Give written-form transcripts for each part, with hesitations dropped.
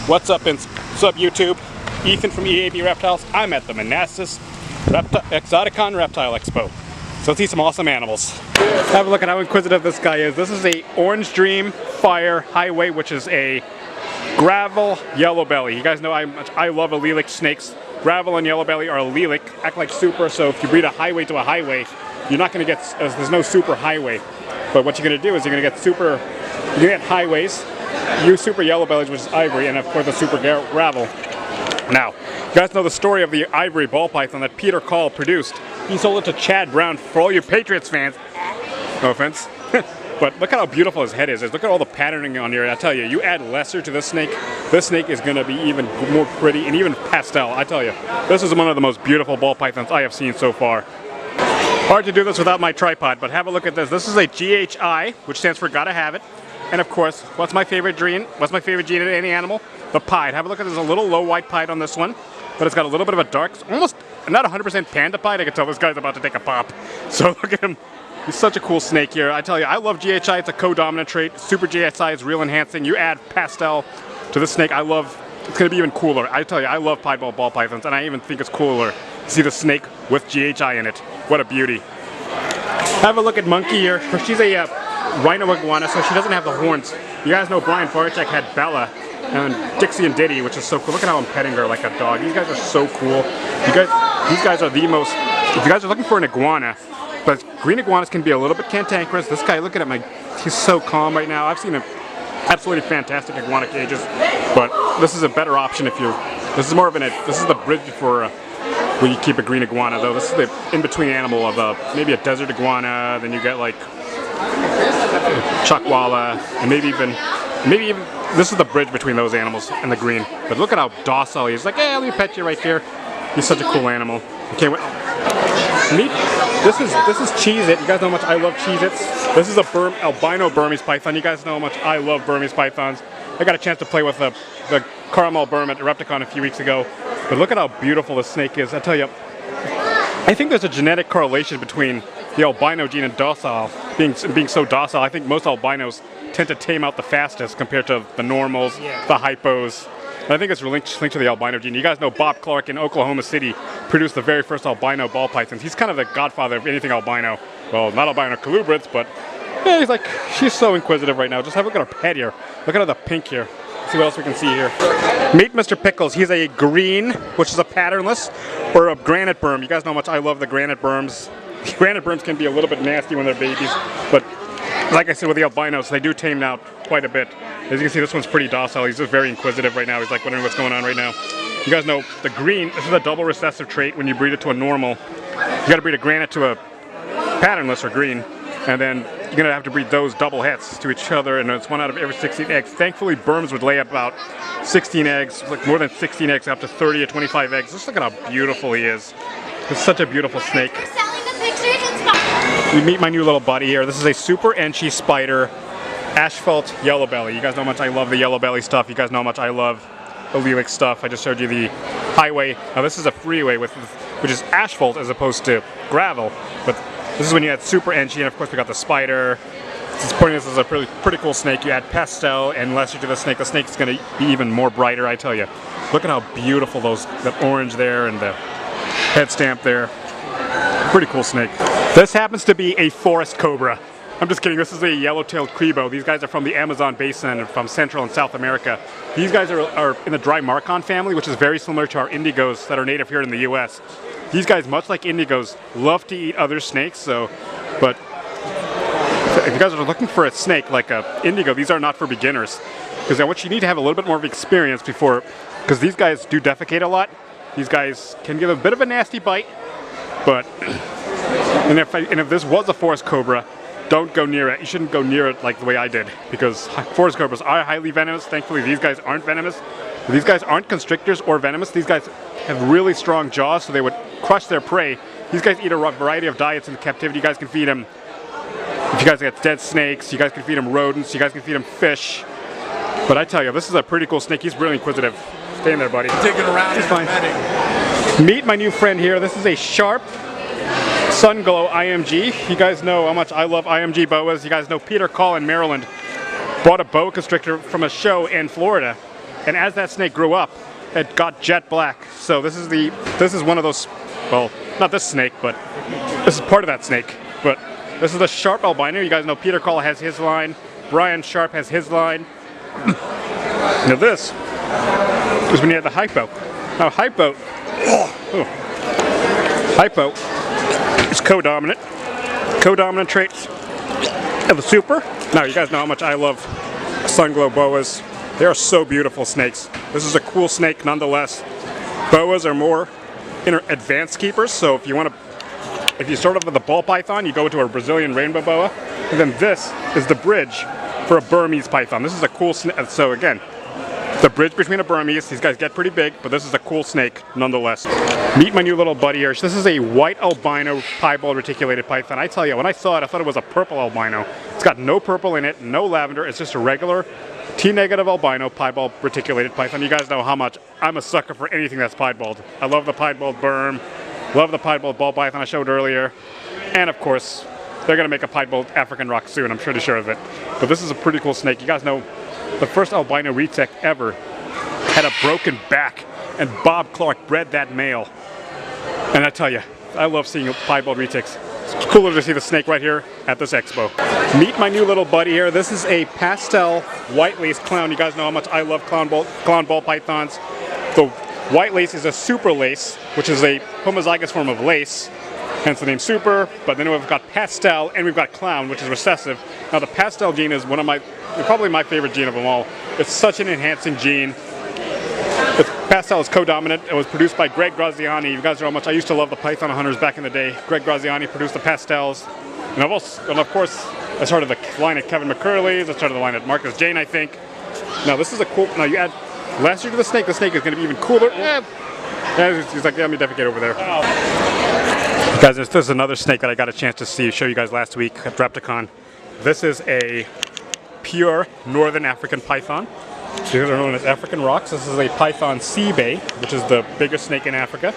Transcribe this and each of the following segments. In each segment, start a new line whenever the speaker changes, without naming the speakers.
What's up YouTube? Ethan from EAB Reptiles. I'm at the Manassas Exotticon Reptile Expo. So let's see some awesome animals. Have a look at how inquisitive this guy is. This is a Orange Dream Fire Highway, which is a gravel yellow belly. You guys know I love allelic snakes. Gravel and yellow belly are allelic, act like super, so if you breed a highway to a highway, you're not going to get, there's no super highway. But what you're going to do is you're going to get highways, use super yellow bellies, which is ivory, and of course the super gravel. Now, you guys know the story of the ivory ball python that Peter Call produced. He sold it to Chad Brown. For all you Patriots fans, no offense, but look at how beautiful his head is. Look at all the patterning on here. I tell you, you add lesser to this snake is going to be even more pretty and even pastel. I tell you, this is one of the most beautiful ball pythons I have seen so far. Hard to do this without my tripod, but have a look at this. This is a GHI, which stands for Gotta Have It. And of course, what's my favorite gene? What's my favorite gene in any animal? The pied. Have a look at, there's a little low white pied on this one, but it's got a little bit of a dark, almost not 100% panda pied. I can tell this guy's about to take a pop. So look at him. He's such a cool snake here. I tell you, I love GHI. It's a co-dominant trait. Super GHI is real enhancing. You add pastel to this snake, it's going to be even cooler. I tell you, I love pied ball pythons, and I even think it's cooler to see the snake with GHI in it. What a beauty. Have a look at Monkey here. She's a rhino iguana, so she doesn't have the horns. You guys know Brian Farchek had Bella and Dixie and Diddy, which is so cool. Look at how I'm petting her like a dog. These guys are so cool. These guys are the most, if you guys are looking for an iguana, but green iguanas can be a little bit cantankerous. This guy, look at him, he's so calm right now. I've seen absolutely fantastic iguana cages, but this is a better option if this is the bridge for when you keep a green iguana, though. This is the in-between animal of maybe a desert iguana, then you get like chuckwalla, and maybe even this is the bridge between those animals and the green. But look at how docile he is. Like, hey, let me pet you right here. He's such a cool animal. I can't wait. This is Cheez-It. You guys know how much I love Cheez-Its. This is a albino Burmese python. You guys know how much I love Burmese pythons. I got a chance to play with the caramel Burm at Repticon a few weeks ago. But look at how beautiful this snake is. I tell you, I think there's a genetic correlation between the albino gene and docile, being so docile. I think most albinos tend to tame out the fastest compared to the normals, the hypos. And I think it's linked to the albino gene. You guys know Bob Clark in Oklahoma City produced the very first albino ball pythons. He's kind of the godfather of anything albino. Well, not albino colubrids, but yeah, she's so inquisitive right now. Just have a look at her head here. Look at the pink here. Let's see what else we can see here. Meet Mr. Pickles. He's a green, which is a patternless, or a granite Burm. You guys know how much I love the granite Burms. Granite Burms can be a little bit nasty when they're babies, but like I said with the albinos, they do tame out quite a bit. As you can see, this one's pretty docile. He's just very inquisitive right now. He's like wondering what's going on right now. You guys know the green, this is a double recessive trait. When you breed it to a normal, you got to breed a granite to a patternless or green, and then you're going to have to breed those double hets to each other, and it's 1 out of every 16 eggs. Thankfully, Burms would lay about 16 eggs, like more than 16 eggs, up to 30 or 25 eggs. Just look at how beautiful he is. It's such a beautiful snake. You meet my new little buddy here. This is a super Enchi spider, asphalt yellow belly. You guys know how much I love the yellow belly stuff. You guys know how much I love allelic stuff. I just showed you the highway. Now this is a freeway which is asphalt as opposed to gravel. But this is when you add super Enchi, and of course we got the spider. This is a pretty cool snake. You add pastel and lesser to the snake. The snake is going to be even more brighter, I tell you. Look at how beautiful that orange there and the head stamp there. Pretty cool snake. This happens to be a forest cobra. I'm just kidding. This is a yellow-tailed crebo. These guys are from the Amazon basin and from Central and South America. These guys are in the dry marcon family, which is very similar to our indigos that are native here in the U.S. These guys, much like indigos, love to eat other snakes. But if you guys are looking for a snake like a indigo, these are not for beginners. Because what you need to have a little bit more of experience because these guys do defecate a lot. These guys can give a bit of a nasty bite. And if this was a forest cobra, don't go near it. You shouldn't go near it like the way I did, because forest cobras are highly venomous. Thankfully, these guys aren't venomous. These guys aren't constrictors or venomous. These guys have really strong jaws, so they would crush their prey. These guys eat a variety of diets in captivity. You guys can feed them, if you guys get dead snakes, you guys can feed them rodents, you guys can feed them fish. But I tell you, this is a pretty cool snake. He's really inquisitive. Stay in there, buddy.
Take it around.
He's fine. Meet my new friend here. This is a sharp Sunglow IMG. You guys know how much I love IMG boas. You guys know Peter Call in Maryland bought a boa constrictor from a show in Florida. and as that snake grew up, it got jet black. So this is one of those, well, not this snake, but this is part of that snake. But this is the Sharp albino. You guys know Peter Call has his line, Brian Sharp has his line. Now this is when you have the hypo. Now hypo is co-dominant. Co-dominant traits of the super. Now you guys know how much I love sun-glow boas. They are so beautiful snakes. This is a cool snake nonetheless. Boas are more advanced keepers, so if you start off with a ball python, you go into a Brazilian rainbow boa, and then this is the bridge for a Burmese python. This is a cool snake. So again, the bridge between a Burmese. These guys get pretty big, but this is a cool snake nonetheless. Meet my new little buddy here. This is a white albino piebald reticulated python. I tell you, when I saw it, I thought it was a purple albino. It's got no purple in it, no lavender. It's just a regular T-negative albino piebald reticulated python. You guys know how much I'm a sucker for anything that's piebald. I love the piebald berm, love the piebald ball python I showed earlier, and of course, they're gonna make a piebald African rock soon. I'm pretty sure of it. But this is a pretty cool snake. You guys know the first albino retic ever had a broken back, and Bob Clark bred that male. And I tell you, I love seeing piebald retics. It's cooler to see the snake right here at this expo. Meet my new little buddy here. This is a pastel white lace clown. You guys know how much I love clown ball pythons. The white lace is a super lace, which is a homozygous form of lace, hence the name super. But then we've got pastel and we've got clown, which is recessive. Now the pastel gene is probably my favorite gene of them all. It's such an enhancing gene. The pastel is co-dominant. It was produced by Greg Graziani. You guys know how much I used to love the python hunters back in the day. Greg Graziani produced the pastels. And of course, I started the line at Kevin McCurley's. I started the line at Marcus Jane, I think. Now this is a cool, now you add last year to the snake is going to be even cooler. He's like, yeah, let me defecate over there. Guys, this is another snake that I got a chance to show you guys last week at Repticon. This is a pure Northern African python. These are known as African rocks. This is a python sea bay, which is the biggest snake in Africa.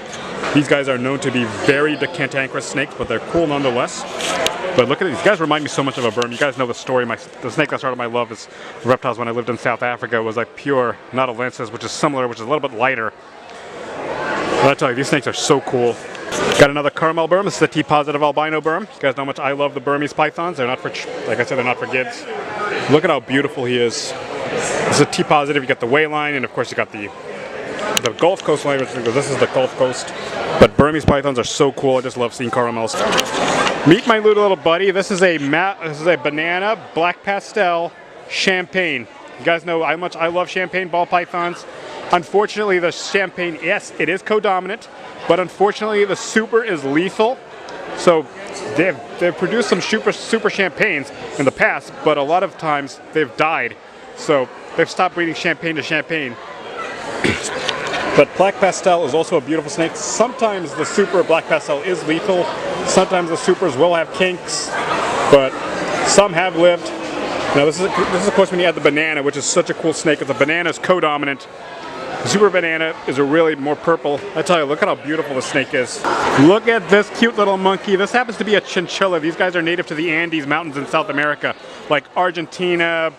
These guys are known to be very cantankerous snakes, but they're cool nonetheless. But look at these guys, remind me so much of a berm. You guys know the story. The snake that started my love is reptiles when I lived in South Africa. Was like pure Nautilus, which is similar, which is a little bit lighter. But I tell you, these snakes are so cool. Got another caramel berm. This is a T-positive albino berm. You guys know how much I love the Burmese pythons. They're not for, like I said, they're not for kids. Look at how beautiful he is. This is a T-positive. You got the way line, and of course you got the Gulf Coast line, which this is the Gulf Coast. But Burmese pythons are so cool. I just love seeing caramels. Meet my little buddy. This is a banana black pastel champagne. You guys know how much I love champagne ball pythons. Unfortunately, the champagne, yes, it is co-dominant, but unfortunately the super is lethal. So they've produced some super champagnes in the past, but a lot of times they've died. So they've stopped breeding champagne to champagne. But black pastel is also a beautiful snake. Sometimes the super black pastel is lethal. Sometimes the supers will have kinks, but some have lived. Now this is of course when you add the banana, which is such a cool snake. The banana is co-dominant. The super banana is a really more purple. I tell you, look at how beautiful the snake is. Look at this cute little monkey. This happens to be a chinchilla. These guys are native to the Andes Mountains in South America, like Argentina,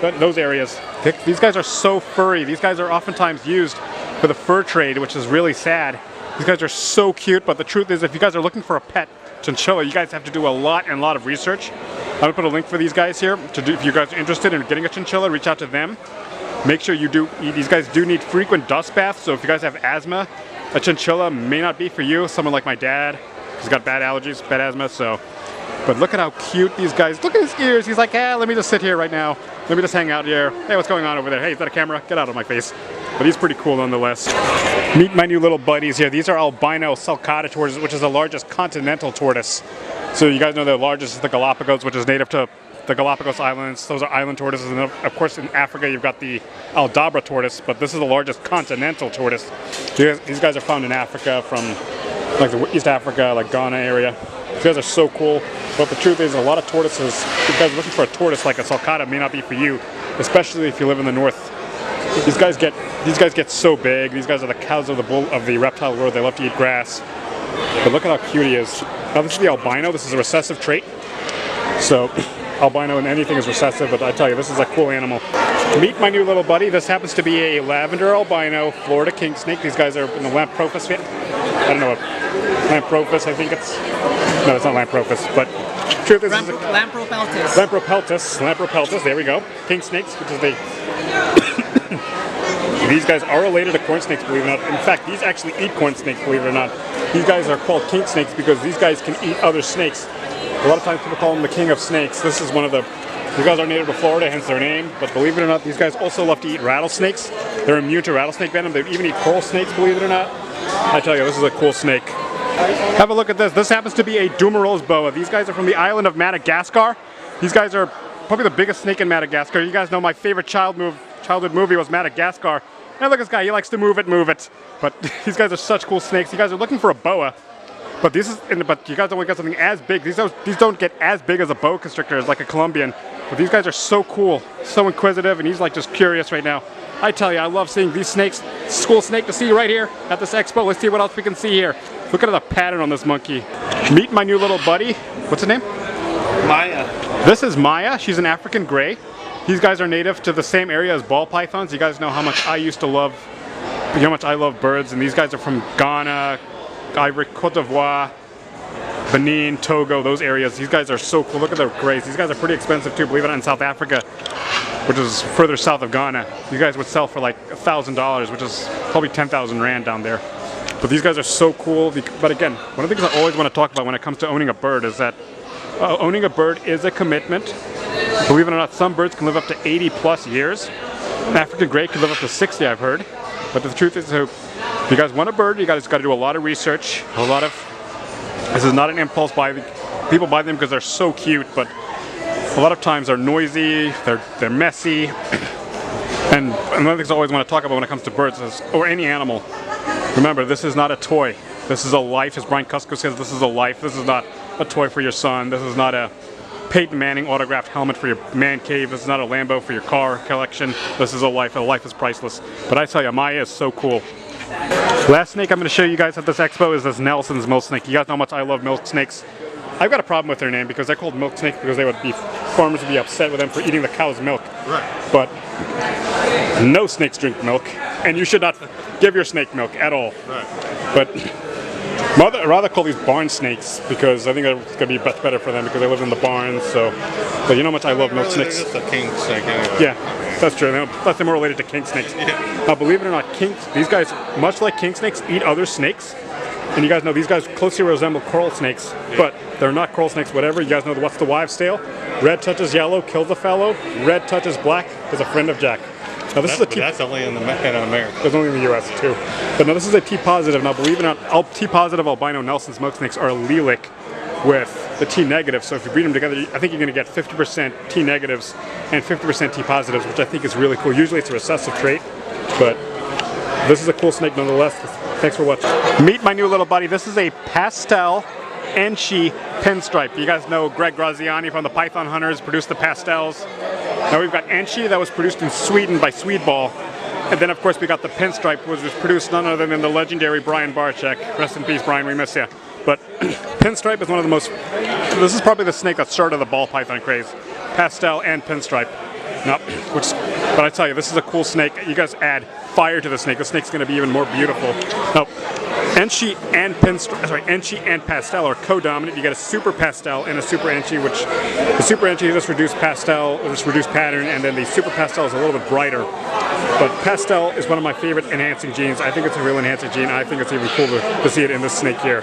those areas. These guys are so furry. These guys are oftentimes used for the fur trade, which is really sad. These guys are so cute, but the truth is if you guys are looking for a pet chinchilla, you guys have to do a lot of research. I'm gonna put a link for these guys here. If you guys are interested in getting a chinchilla, reach out to them. Make sure you do, these guys do need frequent dust baths, so if you guys have asthma, a chinchilla may not be for you. Someone like my dad, he's got bad allergies, bad asthma, so. But look at how cute these guys, look at his ears. He's like, let me just sit here right now. Let me just hang out here. Hey, what's going on over there? Hey, is that a camera? Get out of my face. But he's pretty cool nonetheless. Meet my new little buddies here. These are albino sulcata tortoises, which is the largest continental tortoise. So you guys know the largest is the Galapagos, which is native to the Galapagos Islands. Those are island tortoises. And of course in Africa you've got the Aldabra tortoise, but this is the largest continental tortoise. These guys are found in Africa, from like the East Africa, like Ghana area. These guys are so cool. But the truth is a lot of tortoises, if you guys are looking for a tortoise like a sulcata, may not be for you, especially if you live in the north. These guys get so big. These guys are the cows of the reptile world. They love to eat grass. But look at how cute he is. Now this is the albino. This is a recessive trait. So albino and anything is recessive, but I tell you, this is a cool animal. Meet my new little buddy. This happens to be a lavender albino Florida king snake. These guys are in the Lamprophis family. I don't know what Lamprophis, I think it's. No, it's not Lamprophis, but truth is
Lampropeltis.
Lampropeltis, there we go. King snakes, which is the these guys are related to corn snakes, believe it or not. In fact, these actually eat corn snakes, believe it or not. These guys are called king snakes because these guys can eat other snakes. A lot of times people call them the king of snakes. This is one of the, these guys are native to Florida, hence their name. But believe it or not, these guys also love to eat rattlesnakes. They're immune to rattlesnake venom. They even eat coral snakes, believe it or not. I tell you, this is a cool snake. Have a look at this. This happens to be a Dumerol's boa. These guys are from the island of Madagascar. These guys are probably the biggest snake in Madagascar. You guys know my favorite childhood movie was Madagascar. Now look at this guy, he likes to move it. But these guys are such cool snakes. You guys are looking for a boa. But but you guys don't want to get something as big. These don't get as big as a boa constrictor, as like a Colombian. But these guys are so cool, so inquisitive, and he's like just curious right now. I tell you, I love seeing these snakes. It's a cool snake to see right here at this expo. Let's see what else we can see here. Look at the pattern on this monkey. Meet my new little buddy. What's his name?
Maya.
This is Maya. She's an African gray. These guys are native to the same area as ball pythons. You guys know how much I used to love, how much I love birds, and these guys are from Ghana, Ivory, Cote d'Ivoire, Benin, Togo, those areas. These guys are so cool. Look at their grays. These guys are pretty expensive too, believe it or not, in South Africa, which is further south of Ghana. You guys would sell for like $1,000, which is probably 10,000 Rand down there. But these guys are so cool. But again, one of the things I always want to talk about when it comes to owning a bird is that owning a bird is a commitment. Believe it or not, some birds can live up to 80 plus years. An African gray can live up to 60, I've heard. But the truth is, so if you guys want a bird, you guys got to do a lot of research. This is not an impulse buy. People buy them because they're so cute, but a lot of times they're noisy, they're messy. And one of the things I always want to talk about when it comes to birds is, or any animal, remember, this is not a toy. This is a life, as Brian Cusco says, this is a life. This is not a toy for your son. This is not a Peyton Manning autographed helmet for your man cave. This is not a Lambo for your car collection. This is a life. A life is priceless. But I tell you, Maya is so cool. Last snake I'm going to show you guys at this expo is this Nelson's milk snake. You guys know how much I love milk snakes. I've got a problem with their name because they're called milk snakes because farmers would be upset with them for eating the cow's milk.
Right.
But no snakes drink milk, and you should not give your snake milk at all.
Right.
But I'd rather call these barn snakes because I think it's going to be much better for them because they live in the barns. So, but you know how much I love milk snakes.
It's a king snake anyway.
Yeah, that's true. Plus they're more related to king snakes.
Yeah.
Now, believe it or not, these guys, much like king snakes, eat other snakes. And you guys know these guys closely resemble coral snakes, but they're not coral snakes, whatever. You guys know what's the wives' tale? Red touches yellow, kills the fellow. Red touches black, is a friend of Jack. Now this is a T.
That's only in America.
There's only in the U.S. too. But now this is a T positive. Now believe it or not, T positive albino Nelson's milk snakes are allelic with the T negative. So if you breed them together, I think you're going to get 50% T negatives and 50% T positives, which I think is really cool. Usually it's a recessive trait, but this is a cool snake nonetheless. Thanks for watching. Meet my new little buddy. This is a pastel Enchi pinstripe. You guys know Greg Graziani from the Python Hunters produced the pastels. Now we've got Enchi that was produced in Sweden by Swedeball. And then of course we got the pinstripe, which was produced none other than the legendary Brian Barczyk. Rest in peace, Brian, we miss you. But pinstripe is one of the most, this is probably the snake that started the ball python craze. Pastel and pinstripe. No, but I tell you, this is a cool snake. You guys add fire to the snake. The snake's going to be even more beautiful. Now, Enchi and pastel are co-dominant. You get a super pastel and a super Enchi, which the super Enchi is this reduced pastel, this reduced pattern, and then the super pastel is a little bit brighter. But pastel is one of my favorite enhancing genes. I think it's a real enhancing gene. I think it's even cool to see it in this snake here.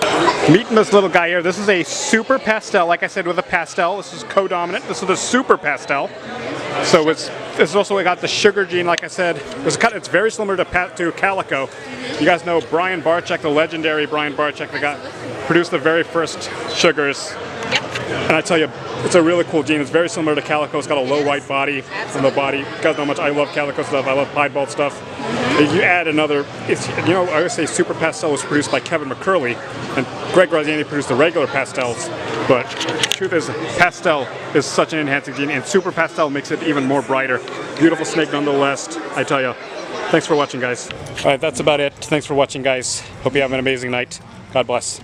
Meeting this little guy here. This is a super pastel, like I said, with a pastel. This is co-dominant. This is the super pastel. So it's also got the sugar gene, like I said. It's very similar to calico. You guys know Brian Barczyk, the legendary Brian Barczyk, the guy produced the very first sugars. Yep. And I tell you, it's a really cool gene. It's very similar to calico. It's got a low white body from the body. You guys know how much I love calico stuff. I love piebald stuff. If you add another, I always say super pastel was produced by Kevin McCurley, and Greg Graziani produced the regular pastels. But the truth is, pastel is such an enhancing gene, and super pastel makes it even more brighter. Beautiful snake nonetheless, I tell you. Thanks for watching, guys. All right, that's about it. Thanks for watching, guys. Hope you have an amazing night. God bless.